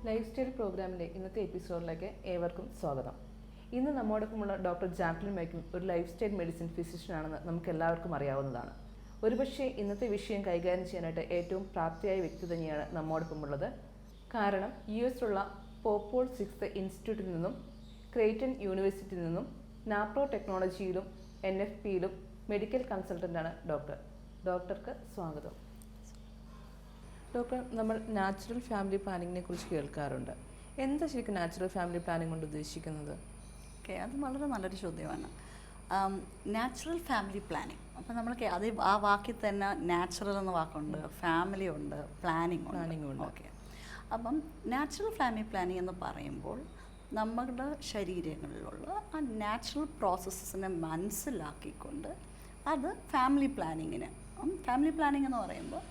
Life style പ്രോഗ്രാമിൻ്റെ ഇന്നത്തെ എപ്പിസോഡിലേക്ക് ഏവർക്കും സ്വാഗതം. ഇന്ന് നമ്മോടൊപ്പമുള്ള ഡോക്ടർ ജാക്ലിൻ മൈക്കിൾ ഒരു ലൈഫ് സ്റ്റൈൽ മെഡിസിൻ ഫിസിഷ്യനാണെന്ന് നമുക്ക് എല്ലാവർക്കും അറിയാവുന്നതാണ്. ഒരുപക്ഷെ ഇന്നത്തെ വിഷയം കൈകാര്യം ചെയ്യാനായിട്ട് ഏറ്റവും പ്രാപ്തിയായ വ്യക്തി തന്നെയാണ് നമ്മോടൊപ്പമുള്ളത്. കാരണം US-ലുള്ള പോപ്പോൾ 6th ഇൻസ്റ്റിറ്റ്യൂട്ടിൽ നിന്നും ക്രേറ്റൺ യൂണിവേഴ്സിറ്റിയിൽ നിന്നും നാപ്രോ ടെക്നോളജിയിലും NFPയിലും മെഡിക്കൽ കൺസൾട്ടൻ്റാണ് ഡോക്ടർക്ക് സ്വാഗതം. ഡോക്ടർ, നമ്മൾ നാച്ചുറൽ ഫാമിലി പ്ലാനിങ്ങിനെ കുറിച്ച് കേൾക്കാറുണ്ട്. എന്താ ശരിക്കും നാച്ചുറൽ ഫാമിലി പ്ലാനിങ് കൊണ്ട് ഉദ്ദേശിക്കുന്നത്? അത് വളരെ നല്ലൊരു ചോദ്യമാണ്. നാച്ചുറൽ ഫാമിലി പ്ലാനിങ്, അപ്പം നമ്മൾ അത് ആ വാക്കിൽ തന്നെ നാച്ചുറൽ എന്ന വാക്കുണ്ട്, ഫാമിലി ഉണ്ട്, പ്ലാനിങ് ഉണ്ട്. ഓക്കെ, അപ്പം നാച്ചുറൽ ഫാമിലി പ്ലാനിങ് എന്ന് പറയുമ്പോൾ നമ്മുടെ ശരീരങ്ങളിലുള്ള ആ നാച്ചുറൽ പ്രോസസ്സിനെ മനസ്സിലാക്കിക്കൊണ്ട് അത് ഫാമിലി പ്ലാനിങ്ങിന് എന്ന് പറയുമ്പോൾ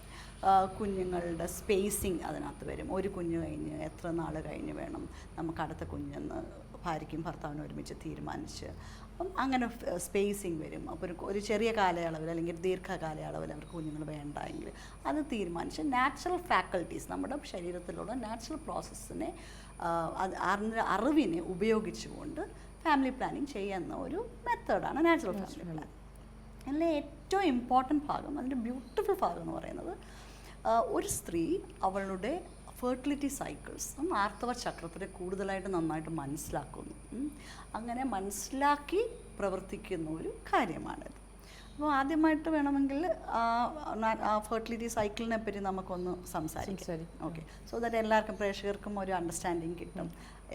കുഞ്ഞുങ്ങളുടെ സ്പേസിങ് അതിനകത്ത് വരും. ഒരു കുഞ്ഞ് കഴിഞ്ഞ് എത്ര നാൾ കഴിഞ്ഞ് വേണം നമുക്ക് അടുത്ത കുഞ്ഞെന്ന് ഭാര്യയ്ക്കും ഭർത്താവിനും ഒരുമിച്ച് തീരുമാനിച്ച് അപ്പം അങ്ങനെ സ്പേസിങ് വരും. അപ്പോൾ ഒരു ചെറിയ കാലയളവിൽ അല്ലെങ്കിൽ ദീർഘകാലയളവിൽ അവർക്ക് കുഞ്ഞുങ്ങൾ വേണ്ട എങ്കിൽ അത് തീരുമാനിച്ച് നാച്ചുറൽ ഫാക്കൽറ്റീസ്, നമ്മുടെ ശരീരത്തിലുള്ള നാച്ചുറൽ പ്രോസസ്സിനെ അറിവിനെ ഉപയോഗിച്ചുകൊണ്ട് ഫാമിലി പ്ലാനിങ് ചെയ്യുന്ന ഒരു മെത്തേഡാണ് നാച്ചുറൽ ഫാമിലി പ്ലാനിങ്. അതിലെ ഏറ്റവും ഇമ്പോർട്ടൻറ്റ് ഭാഗം, അതിൻ്റെ ബ്യൂട്ടിഫുൾ ഭാഗം എന്ന് പറയുന്നത്, ഒരു സ്ത്രീ അവളുടെ ഫെർട്ടിലിറ്റി സൈക്കിൾസ് ആർത്തവ ചക്രത്തിനെ കൂടുതലായിട്ട് നന്നായിട്ട് മനസ്സിലാക്കുന്നു. അങ്ങനെ മനസ്സിലാക്കി പ്രവർത്തിക്കുന്ന ഒരു കാര്യമാണിത്. അപ്പോൾ ആദ്യമായിട്ട് വേണമെങ്കിൽ ഫെർട്ടിലിറ്റി സൈക്കിളിനെ പറ്റി നമുക്കൊന്ന് സംസാരിക്കാം. ഓക്കെ, സോ ദാറ്റ് എല്ലാവർക്കും പ്രേക്ഷകർക്കും ഒരു അണ്ടർസ്റ്റാൻഡിങ് കിട്ടും.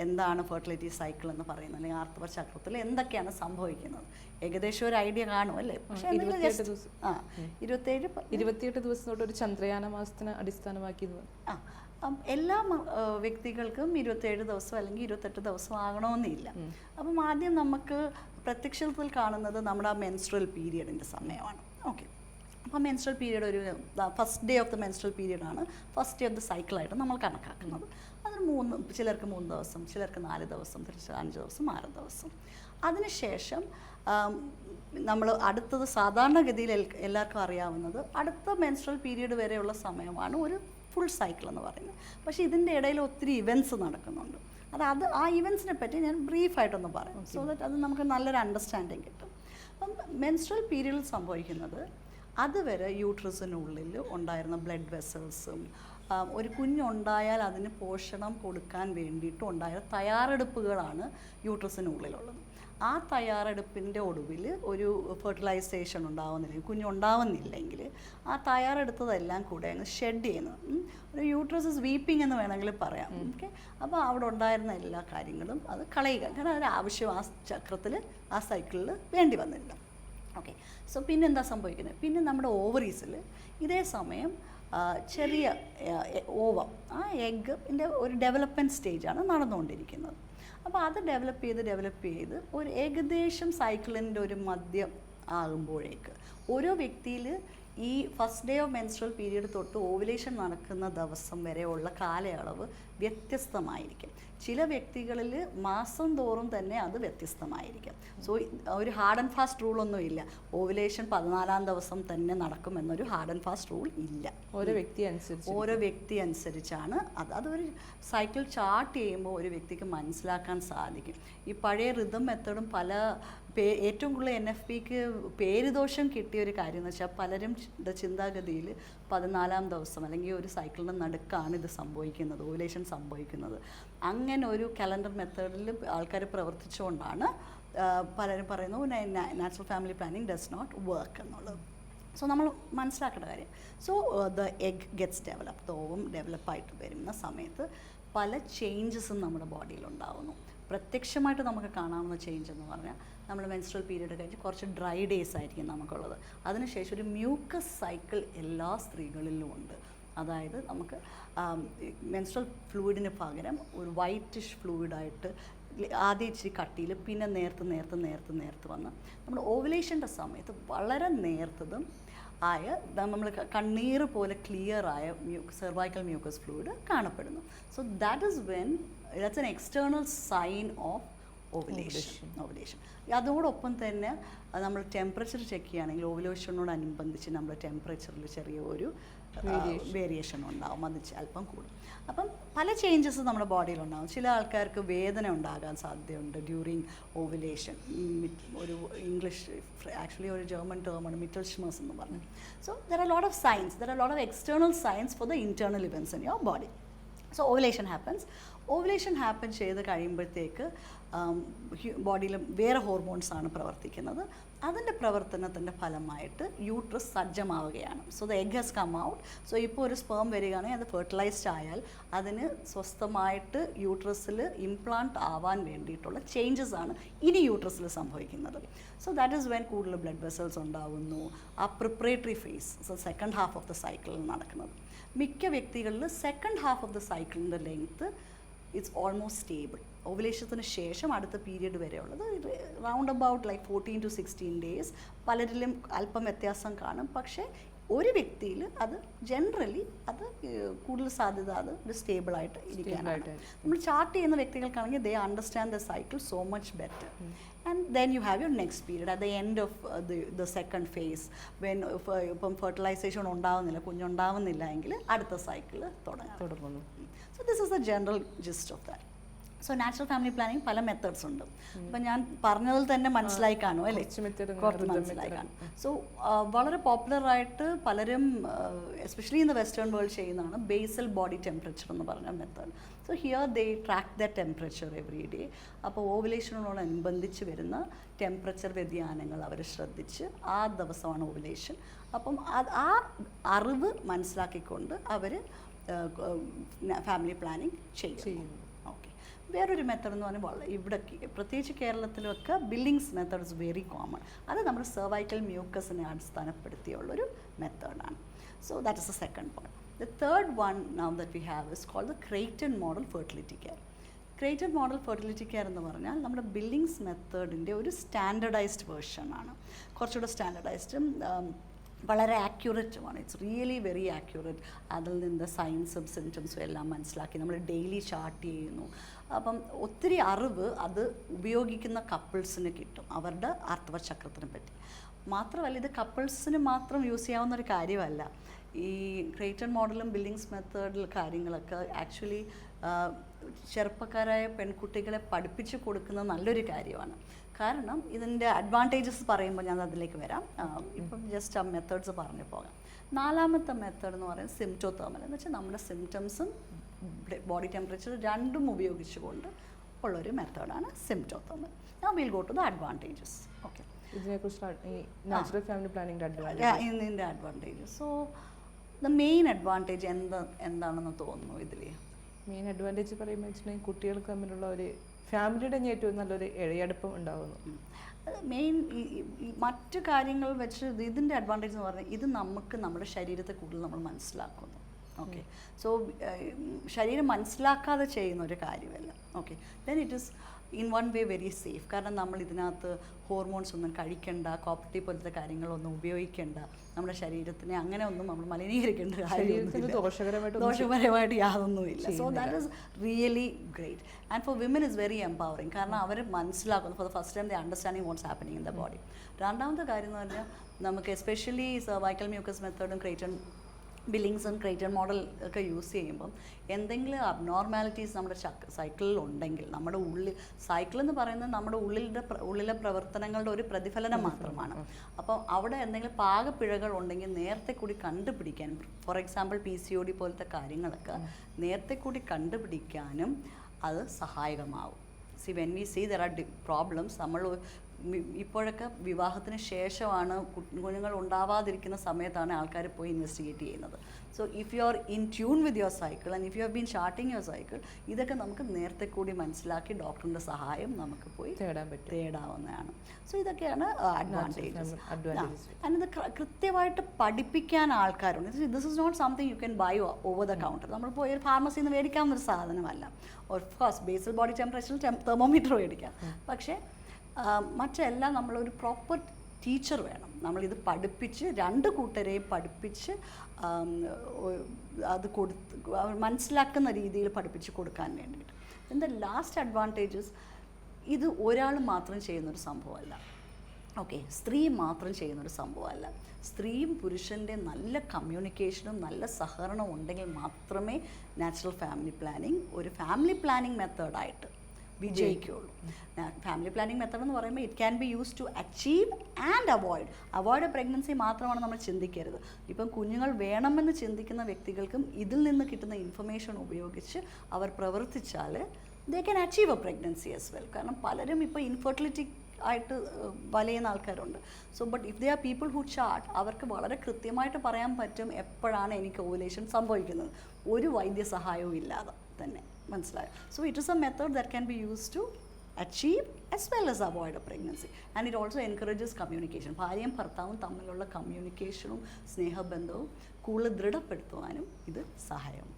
എന്താണ് ഫെർട്ടിലിറ്റി സൈക്കിൾ എന്ന് പറയുന്നത്, അല്ലെങ്കിൽ ആർത്തവ ചക്രത്തിൽ എന്തൊക്കെയാണ് സംഭവിക്കുന്നത്? ഏകദേശം ഒരു ഐഡിയ കാണും അല്ലേ? പക്ഷേ 27 ദിവസം തൊട്ട് ഒരു ചന്ദ്രയാന മാസത്തിന് അടിസ്ഥാനമാക്കിയത്. എല്ലാ വ്യക്തികൾക്കും 27 ദിവസം അല്ലെങ്കിൽ 28 ദിവസം ആകണമെന്നില്ല. അപ്പം ആദ്യം നമുക്ക് പ്രത്യക്ഷത്തിൽ കാണുന്നത് നമ്മുടെ മെൻസ്ട്രൽ പീരിയഡിൻ്റെ സമയമാണ്. ഓക്കെ, അപ്പോൾ മെൻസ്ട്രൽ പീരിയഡ് ഒരു first day of the menstrual പീരിയഡാണ് ഫസ്റ്റ് ഡേ ഓഫ് ദ സൈക്കിളായിട്ട് നമ്മൾ കണക്കാക്കുന്നത്. അതിന് ചിലർക്ക് 3 ദിവസം, ചിലർക്ക് 4 ദിവസം, ചിലർക്ക് 5 ദിവസം, 6 ദിവസം. അതിനുശേഷം നമ്മൾ അടുത്തത് സാധാരണഗതിയിൽ എല്ലാവർക്കും അറിയാവുന്നത് അടുത്ത മെൻസ്ട്രൽ പീരിയഡ് വരെയുള്ള സമയമാണ് ഒരു ഫുൾ സൈക്കിൾ എന്ന് പറയുന്നത്. പക്ഷേ ഇതിൻ്റെ ഇടയിൽ ഒത്തിരി ഇവൻറ്റ്സ് നടക്കുന്നുണ്ട്. ആ ഇവൻറ്റ്സിനെ പറ്റി ഞാൻ ബ്രീഫായിട്ടൊന്ന് പറയാം, സോ ദാറ്റ് അത് നമുക്ക് നല്ലൊരു അണ്ടർസ്റ്റാൻഡിങ് കിട്ടും. അപ്പം മെൻസ്ട്രൽ പീരിയഡിൽ സംഭവിക്കുന്നത് അതുവരെ യൂട്രസിനുള്ളിൽ ഉണ്ടായിരുന്ന ബ്ലഡ് വെസൽസും ഒരു കുഞ്ഞുണ്ടായാൽ അതിന് പോഷണം കൊടുക്കാൻ വേണ്ടിയിട്ട് ഉണ്ടായ തയ്യാറെടുപ്പുകളാണ് യൂട്രസിനുള്ളിലുള്ളത്. ആ തയ്യാറെടുപ്പിൻ്റെ ഒടുവിൽ ഒരു ഫെർട്ടിലൈസേഷൻ ഉണ്ടാവുന്നില്ലെങ്കിൽ, കുഞ്ഞുണ്ടാവുന്നില്ലെങ്കിൽ ആ തയ്യാറെടുത്തതെല്ലാം കൂടെ അങ്ങ് ഷെഡ് ചെയ്യുന്നത്, ഒരു യൂട്രസ് വീപ്പിംഗ് എന്ന് വേണമെങ്കിൽ പറയാം. ഓക്കെ, അപ്പോൾ അവിടെ ഉണ്ടായിരുന്ന എല്ലാ കാര്യങ്ങളും അത് കളയുക, കാരണം അതിന് ആവശ്യം ആ ചക്രത്തിൽ, ആ സൈക്കിളിൽ വേണ്ടി വന്നില്ല. ഓക്കെ, സോ പിന്നെ എന്താ സംഭവിക്കുന്നത്? പിന്നെ നമ്മുടെ ഓവറീസിൽ ഇതേ സമയം ചെറിയ ഓവം, ആ എഗ്ഗിൻ്റെ ഒരു ഡെവലപ്മെൻറ്റ് സ്റ്റേജാണ് നടന്നുകൊണ്ടിരിക്കുന്നത്. അപ്പോൾ അത് ഡെവലപ്പ് ചെയ്ത് ഒരു ഏകദേശം സൈക്കിളിൻ്റെ ഒരു മധ്യം ആകുമ്പോഴേക്ക് ഓരോ വ്യക്തിയിൽ ഈ first day of menstrual period തൊട്ട് ഓവുലേഷൻ നടക്കുന്ന ദിവസം വരെയുള്ള കാലയളവ് വ്യത്യസ്തമായിരിക്കും. ചില വ്യക്തികളിൽ മാസം തോറും തന്നെ അത് വ്യത്യസ്തമായിരിക്കും. സോ ഒരു ഹാർഡ് ആൻഡ് ഫാസ്റ്റ് റൂളൊന്നും ഇല്ല, ഓവുലേഷൻ 14-ാം ദിവസം തന്നെ നടക്കുമെന്നൊരു ഹാർഡ് ആൻഡ് ഫാസ്റ്റ് റൂൾ ഇല്ല. ഓരോ വ്യക്തി അനുസരിച്ചാണ് അതൊരു സൈക്കിൾ ചാർട്ട് ചെയ്യുമ്പോൾ ഒരു വ്യക്തിക്ക് മനസ്സിലാക്കാൻ സാധിക്കും. ഈ പഴയ റിതം മെത്തേഡും ഏറ്റവും കൂടുതൽ NFPക്ക് പേരുദോഷം കിട്ടിയ ഒരു കാര്യം എന്ന് വെച്ചാൽ പലരും ചിന്താഗതിയിൽ 14-ാം ദിവസം അല്ലെങ്കിൽ ഒരു സൈക്കിളിൻ്റെ നടുക്കാണ് ഇത് സംഭവിക്കുന്നത്, ഓവുലേഷൻ സംഭവിക്കുന്നത്. അങ്ങനെ ഒരു കലണ്ടർ മെത്തേഡിൽ ആൾക്കാർ പ്രവർത്തിച്ചുകൊണ്ടാണ് പലരും പറയുന്നു natural family planning does not work എന്നുള്ളത്. സോ നമ്മൾ മനസ്സിലാക്കേണ്ട കാര്യം, so the egg gets develop, ovum ഡെവലപ്പായിട്ട് വരുന്ന സമയത്ത് പല ചേഞ്ചസും നമ്മുടെ ബോഡിയിലുണ്ടാവുന്നു. പ്രത്യക്ഷമായിട്ട് നമുക്ക് കാണാവുന്ന ചേഞ്ച് എന്ന് പറഞ്ഞാൽ നമ്മൾ മെൻസ്ട്രൽ പീരീഡ് കഴിഞ്ഞ് കുറച്ച് ഡ്രൈ ഡേയ്സ് ആയിരിക്കും നമുക്കുള്ളത്. അതിനുശേഷം ഒരു മ്യൂക്കസ് സൈക്കിൾ എല്ലാ സ്ത്രീകളിലും ഉണ്ട്. അതായത് നമുക്ക് മെൻസ്ട്രൽ ഫ്ലൂയിഡിന് പകരം ഒരു വൈറ്റിഷ് ഫ്ലൂയിഡായിട്ട് ആദ്യം ഇച്ചിരി കട്ടിയിൽ, പിന്നെ നേർത്ത് വന്ന് നമ്മുടെ ഓവുലേഷൻ്റെ സമയത്ത് വളരെ നേർത്തതും ആയ, നമ്മൾ കണ്ണീർ പോലെ ക്ലിയർ ആയ സെർവൈക്കൽ മ്യൂക്കസ് ഫ്ലൂയിഡ് കാണപ്പെടുന്നു. So that is when that's an external sign of ovulation. അതോടൊപ്പം തന്നെ നമ്മൾ ടെമ്പറേച്ചർ ചെക്ക് ചെയ്യുകയാണെങ്കിൽ ഓവുലേഷനോടനുബന്ധിച്ച് നമ്മൾ ടെമ്പറേച്ചറിൽ ചെറിയ ഒരു വേരിയേഷൻ ഉണ്ടാവും, അത് അല്പം കൂടും. അപ്പം പല ചേഞ്ചസ് നമ്മുടെ ബോഡിയിലുണ്ടാകും. ചില ആൾക്കാർക്ക് വേദന ഉണ്ടാകാൻ സാധ്യതയുണ്ട് ഡ്യൂറിങ് ഓവുലേഷൻ. ഒരു ഇംഗ്ലീഷ് ആക്ച്വലി ഒരു ജർമ്മൻ ടേമാണ് മിറ്റൽഷ്മേഴ്സ് എന്ന് പറഞ്ഞു. So there are lot of signs, there are lot of external signs for the internal events in your body. So ovulation happens. Ovulation happen ചെയ്ത് കഴിയുമ്പോഴത്തേക്ക് ബോഡിയിൽ വേറെ ഹോർമോൺസാണ് പ്രവർത്തിക്കുന്നത്. അതിൻ്റെ പ്രവർത്തനത്തിൻ്റെ ഫലമായിട്ട് യൂട്രസ് സജ്ജമാവുകയാണ്. So the egg has come out. So ഇപ്പോൾ ഒരു സ്പേം വരികയാണെങ്കിൽ അത് ഫെർട്ടിലൈസ്ഡ് ആയാൽ അതിന് സ്വസ്ഥമായിട്ട് യൂട്രസിൽ ഇംപ്ലാന്റ് ആവാൻ വേണ്ടിയിട്ടുള്ള ചേഞ്ചസ് ആണ് ഇനി യൂട്രസിൽ സംഭവിക്കുന്നത്. സോ ദാറ്റ് ഈസ് വെൻ കൂടുതൽ ബ്ലഡ് വെസൽസ് ഉണ്ടാവുന്നു. ആ preparatory phase, so second half of the സൈക്കിളിൽ നടക്കുന്നത്. മിക്ക വ്യക്തികളിൽ സെക്കൻഡ് ഹാഫ് ഓഫ് ദ സൈക്കിളിൻ്റെ ലെങ്ത്ത് ഇറ്റ്സ് ഓൾമോസ്റ്റ് സ്റ്റേബിൾ. ഓവുലേഷത്തിന് ശേഷം അടുത്ത പീരിയഡ് വരെയുള്ളത് round about like 14 to 16 days. പലരിലും അല്പം വ്യത്യാസം കാണും. പക്ഷേ ഒരു വ്യക്തിയിൽ അത് ജനറലി അത് കൂടുതൽ സാധ്യത അത് ഒരു സ്റ്റേബിളായിട്ട് ഇരിക്കാനായിട്ട്. നമ്മൾ ചാർട്ട് ചെയ്യുന്ന വ്യക്തികൾക്കാണെങ്കിൽ they understand the cycle so much better. And then you have your next period at the end of the second phase. When ഇപ്പം ഫെർട്ടിലൈസേഷൻ ഉണ്ടാവുന്നില്ല, കുഞ്ഞുണ്ടാവുന്നില്ല എങ്കിൽ അടുത്ത സൈക്കിൾ തുടങ്ങുന്നു. So this is the general gist of that. So natural family planning പല methods ഉണ്ട്. അപ്പം ഞാൻ പറഞ്ഞതിൽ തന്നെ മനസ്സിലായി കാണും അല്ലേ, കുറച്ച് മനസ്സിലായി കാണും. സോ വളരെ പോപ്പുലറായിട്ട് പലരും especially in the western world ചെയ്യുന്നതാണ് ബേസൽ ബോഡി ടെമ്പറേച്ചർ എന്ന് പറഞ്ഞ method. So here they track the temperature every day. അപ്പോൾ ഓവുലേഷനോടനുബന്ധിച്ച് വരുന്ന ടെമ്പറേച്ചർ വ്യതിയാനങ്ങൾ അവർ ശ്രദ്ധിച്ച് ആ ദിവസമാണ് ഓവുലേഷൻ. അപ്പം ആ അറിവ് മനസ്സിലാക്കിക്കൊണ്ട് അവർ ഫാമിലി പ്ലാനിങ് ചെയ്യുന്നു. വേറൊരു മെത്തേഡ് എന്ന് പറഞ്ഞാൽ ഇവിടെ പ്രത്യേകിച്ച് കേരളത്തിലൊക്കെ Billings method is very common. അത് നമ്മുടെ സെർവൈക്കൽ മ്യൂക്കസിനെ അടിസ്ഥാനപ്പെടുത്തിയുള്ളൊരു മെത്തേഡാണ്. So that is the second point. The third one now that we have is called the Creighton model fertility care. Creighton model fertility care എന്ന് പറഞ്ഞാൽ നമ്മുടെ ബില്ലിങ്സ് മെത്തേഡിൻ്റെ ഒരു standardised വേർഷനാണ്. കുറച്ചുകൂടെ സ്റ്റാൻഡർഡൈസ്ഡും വളരെ ആക്യുറേറ്റുമാണ്. It's really very accurate. അതിൽ നിന്ന് സയൻസും സിംറ്റംസും എല്ലാം മനസ്സിലാക്കി നമ്മൾ ഡെയിലി ചാർട്ട് ചെയ്യുന്നു. അപ്പം ഒത്തിരി അറിവ് അത് ഉപയോഗിക്കുന്ന കപ്പിൾസിന് കിട്ടും അവരുടെ ആർത്തവചക്രത്തിനെ പറ്റി. മാത്രമല്ല ഇത് കപ്പിൾസിന് മാത്രം യൂസ് ചെയ്യാവുന്ന ഒരു കാര്യമല്ല. ഈ ക്രേറ്റൺ മോഡലും ബില്ലിങ്സ് മെത്തേഡിൽ കാര്യങ്ങളൊക്കെ ആക്ച്വലി ചെറുപ്പക്കാരായ പെൺകുട്ടികളെ പഠിപ്പിച്ചു കൊടുക്കുന്നത് നല്ലൊരു കാര്യമാണ്. കാരണം ഇതിൻ്റെ അഡ്വാൻറ്റേജസ് പറയുമ്പോൾ ഞാൻ അതിലേക്ക് വരാം. ഇപ്പം ജസ്റ്റ് ആ മെത്തേഡ്സ് പറഞ്ഞു പോകാം. നാലാമത്തെ മെത്തേഡ് എന്ന് പറയുന്നത് സിംറ്റോതേർമൽ. എന്ന് വെച്ചാൽ നമ്മുടെ സിംറ്റംസും ബോഡി ടെമ്പറേച്ചർ രണ്ടും ഉപയോഗിച്ചുകൊണ്ട് ഉള്ളൊരു മെത്തേഡാണ് സിംറ്റോതേർമൽ. Now will go to the advantages. Okay, natural family പ്ലാനിങ്ങിൻ്റെ advantages. So the main advantage എന്താണെന്ന് തോന്നുന്നു ഇതിൽ? മെയിൻ അഡ്വാൻറ്റേജ് പറയുമ്പോൾ വെച്ചിട്ടുണ്ടെങ്കിൽ കുട്ടികൾക്ക് തമ്മിലുള്ള ഒരു ഫാമിലിയുടെ ഏറ്റവും നല്ലൊരു ഇഴയടുപ്പം ഉണ്ടാകുന്നു. മെയിൻ മറ്റു കാര്യങ്ങൾ വെച്ച് ഇതിൻ്റെ അഡ്വാൻറ്റേജ് എന്ന് പറഞ്ഞാൽ ഇത് നമുക്ക് നമ്മുടെ ശരീരത്തെ കൂടുതൽ നമ്മൾ മനസ്സിലാക്കുന്നു. ഓക്കെ, സോ ശരീരം മനസ്സിലാക്കാതെ ചെയ്യുന്ന ഒരു കാര്യമല്ല. Okay, then it is in one way very safe. കാരണം നമ്മൾ ഇതിനകത്ത് ഹോർമോൺസ് ഒന്നും കഴിക്കേണ്ട, കോപ്പർട്ടി പോലത്തെ കാര്യങ്ങളൊന്നും ഉപയോഗിക്കേണ്ട, നമ്മുടെ ശരീരത്തിനെ അങ്ങനെ ഒന്നും നമ്മൾ മലിനീകരിക്കേണ്ട കാര്യമൊന്നുമില്ല, ദോഷപരമായിട്ട് യാതൊന്നുമില്ല. So that is really great. And for women is very empowering. കാരണം അവർ മനസ്സിലാക്കുന്നു for the first time the understanding what's happening in the body. രണ്ടാമത്തെ കാര്യം എന്ന് പറഞ്ഞാൽ നമുക്ക് എസ്പെഷ്യലി സർവൈക്കൽ മ്യൂക്കസ് മെത്തേഡും ക്രേറ്റൺ ബില്ലിങ്സും ക്രേറ്റൺ മോഡൽ ഒക്കെ യൂസ് ചെയ്യുമ്പം എന്തെങ്കിലും അബ്നോർമാലിറ്റീസ് നമ്മുടെ സൈക്കിളിൽ ഉണ്ടെങ്കിൽ, നമ്മുടെ ഉള്ളിൽ സൈക്കിൾ എന്ന് പറയുന്നത് നമ്മുടെ ഉള്ളിലെ പ്രവർത്തനങ്ങളുടെ ഒരു പ്രതിഫലനം മാത്രമാണ്. അപ്പോൾ അവിടെ എന്തെങ്കിലും പാകപ്പിഴകൾ ഉണ്ടെങ്കിൽ നേരത്തെ കൂടി കണ്ടുപിടിക്കാനും, ഫോർ എക്സാമ്പിൾ PCOD പോലത്തെ കാര്യങ്ങളൊക്കെ നേരത്തെ കൂടി കണ്ടുപിടിക്കാനും അത് സഹായകമാവും. See when we see there are problems, നമ്മൾ ഇപ്പോഴൊക്കെ വിവാഹത്തിന് ശേഷമാണ് കുഞ്ഞുങ്ങൾ ഉണ്ടാവാതിരിക്കുന്ന സമയത്താണ് ആൾക്കാർ പോയി ഇൻവെസ്റ്റിഗേറ്റ് ചെയ്യുന്നത്. So if you are in tune with your cycle and if you have been charting your cycle, ഇതൊക്കെ നമുക്ക് നേരത്തെ കൂടി മനസ്സിലാക്കി ഡോക്ടറിൻ്റെ സഹായം നമുക്ക് പോയി തേടാവുന്നതാണ്. സോ ഇതൊക്കെയാണ് അഡ്വാൻറ്റേജസ്. ആൻഡ് ഇത് കൃത്യമായിട്ട് പഠിപ്പിക്കാൻ ആൾക്കാരുണ്ട്. This is not something you can buy over the counter. നമ്മൾ പോയി ഒരു ഫാർമസിയിൽ നിന്ന് മേടിക്കാവുന്നൊരു സാധനമല്ല. ഓഫ് കോഴ്സ് ബേസൽ ബോഡി ടെമ്പറേച്ചറിൽ തെർമോമീറ്റർ മേടിക്കാം. പക്ഷേ മറ്റെല്ലാം നമ്മളൊരു പ്രോപ്പർ ടീച്ചർ വേണം. നമ്മളിത് പഠിപ്പിച്ച് രണ്ട് കൂട്ടരെയും പഠിപ്പിച്ച് അത് മനസ്സിലാക്കുന്ന രീതിയിൽ പഠിപ്പിച്ച് കൊടുക്കാൻ വേണ്ടിയിട്ട്. ദെൻ ദ ലാസ്റ്റ് അഡ്വാൻറ്റേജസ്, ഇത് ഒരാൾ മാത്രം ചെയ്യുന്നൊരു സംഭവമല്ല. ഓക്കെ, സ്ത്രീ മാത്രം ചെയ്യുന്നൊരു സംഭവമല്ല. സ്ത്രീയും പുരുഷൻ്റെ നല്ല കമ്മ്യൂണിക്കേഷനും നല്ല സഹകരണവും ഉണ്ടെങ്കിൽ മാത്രമേ നാച്ചുറൽ ഫാമിലി പ്ലാനിങ് ഒരു ഫാമിലി പ്ലാനിങ് മെത്തേഡായിട്ട് വിജയിക്കുകയുള്ളൂ. ഫാമിലി പ്ലാനിങ് മെത്തേഡ് എന്ന് പറയുമ്പോൾ it can be use to achieve and avoid pregnancy മാത്രമാണ് നമ്മൾ ചിന്തിക്കരുത്. ഇപ്പം കുഞ്ഞുങ്ങൾ വേണമെന്ന് ചിന്തിക്കുന്ന വ്യക്തികൾക്കും ഇതിൽ നിന്ന് കിട്ടുന്ന ഇൻഫർമേഷൻ ഉപയോഗിച്ച് അവർ പ്രവർത്തിച്ചാൽ they can achieve A pregnancy as well. കാരണം പലരും ഇപ്പോൾ ഇൻഫെർട്ടിലിറ്റി ആയിട്ട് വലയുന്ന ആൾക്കാരുണ്ട്. So but if they are people who chart, അവർക്ക് വളരെ കൃത്യമായിട്ട് പറയാൻ പറ്റും എപ്പോഴാണ് എനിക്ക് ഓവുലേഷൻ സംഭവിക്കുന്നത്, ഒരു വൈദ്യസഹായവും ഇല്ലാതെ തന്നെ. മനസ്സിലായോ? So it is a method that can be use to achieve as well as avoid a pregnancy. And it also encourages communication. ഭാര്യയും ഭർത്താവും തമ്മിലുള്ള കമ്മ്യൂണിക്കേഷനും സ്നേഹബന്ധവും കൂടുതൽ ദൃഢപ്പെടുത്തുവാനും ഇത് സഹായമാണ്.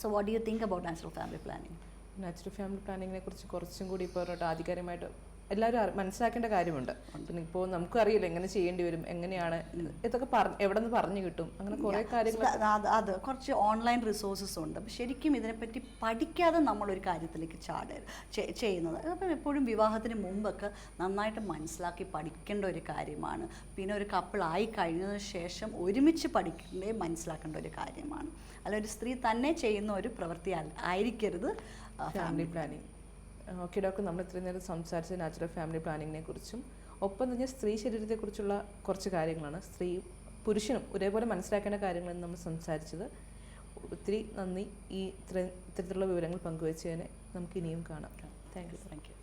So what do you think about natural family planning? Natural family പ്ലാനിങ്ങിനെ കുറിച്ച് കുറച്ചും കൂടി ഇപ്പോൾ ആധികാരികമായിട്ട് എല്ലാവരും മനസ്സിലാക്കേണ്ട കാര്യമുണ്ട്. പിന്നെ ഇപ്പോൾ നമുക്കും അറിയില്ല എങ്ങനെ ചെയ്യേണ്ടി വരും, എങ്ങനെയാണ് ഇതൊക്കെ എവിടെ നിന്ന് പറഞ്ഞു കിട്ടും, അങ്ങനെ കുറേ കാര്യങ്ങൾ. അത് കുറച്ച് ഓൺലൈൻ റിസോഴ്സസ് ഉണ്ട്. അപ്പം ശരിക്കും ഇതിനെപ്പറ്റി പഠിക്കാതെ നമ്മളൊരു കാര്യത്തിലേക്ക് ചെയ്യുന്നത്. അപ്പം എപ്പോഴും വിവാഹത്തിന് മുമ്പൊക്കെ നന്നായിട്ട് മനസ്സിലാക്കി പഠിക്കേണ്ട ഒരു കാര്യമാണ്. പിന്നെ ഒരു കപ്പിളായി കഴിഞ്ഞതിന് ശേഷം ഒരുമിച്ച് പഠിക്കേണ്ടേ മനസ്സിലാക്കേണ്ട ഒരു കാര്യമാണ്. അല്ല ഒരു സ്ത്രീ തന്നെ ചെയ്യുന്ന ഒരു പ്രവൃത്തി ആയിരിക്കരുത് ഫാമിലി പ്ലാനിങ്. ഓക്കെ ഡോക്ടർ, നമ്മൾ ഇത്രയും നേരം സംസാരിച്ചത് നാച്ചുറൽ ഫാമിലി പ്ലാനിങ്ങിനെ കുറിച്ചും ഒപ്പം തന്നെ സ്ത്രീ ശരീരത്തെക്കുറിച്ചുള്ള കുറച്ച് കാര്യങ്ങളാണ്. സ്ത്രീ പുരുഷനും ഒരേപോലെ മനസ്സിലാക്കേണ്ട കാര്യങ്ങളെന്ന് നമ്മൾ സംസാരിച്ചത്. ഒത്തിരി നന്ദി ഈ ഇത്തരത്തിലുള്ള വിവരങ്ങൾ പങ്കുവച്ചതിന്. നമുക്ക് ഇനിയും കാണാം. Thank you.